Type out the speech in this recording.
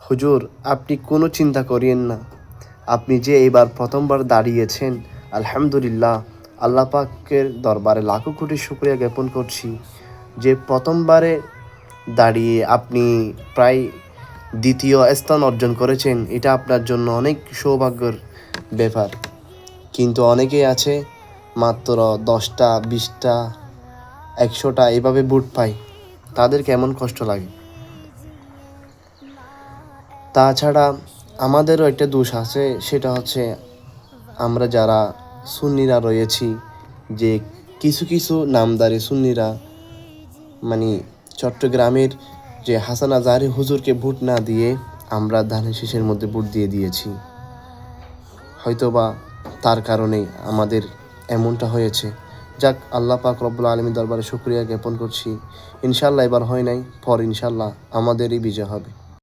হুজুর, আপনি কোনো চিন্তা করিয়েন না। আপনি যে এইবার প্রথমবার দাঁড়িয়েছেন, আলহামদুলিল্লাহ, আল্লাহ পাকের দরবারে লাখো কোটি শুকরিয়া জ্ঞাপন করছি যে প্রথমবারে দাঁড়িয়ে আপনি প্রায় দ্বিতীয় স্থান অর্জন করেছেন। এটা আপনার জন্য অনেক সৌভাগ্যের ব্যাপার। কিন্তু অনেকেই আছে মাত্র 10টা 20টা 100টা এভাবে বুট পায়, তাদের কেমন কষ্ট লাগে। তাছাড়া আমাদেরও একটা দোষ আছে, সেটা হচ্ছে আমরা যারা সুন্নিরা রয়েছি, যে কিছু কিছু নামদারি সুন্নিরা মানে চট্টগ্রামের যে হাসান আজহারি হুজুরকে ভোট না দিয়ে আমরা ধানের শীষের মধ্যে ভোট দিয়ে দিয়েছি। হয়তোবা তার কারণেই আমাদের এমনটা হয়েছে। যাক, আল্লাহ পাক রব্বুল আলামিন দরবারে শুকরিয়া জ্ঞাপন করছি। ইনশাল্লাহ এবার হয় নাই, পর ইনশাল্লাহ আমাদেরই বিজয় হবে।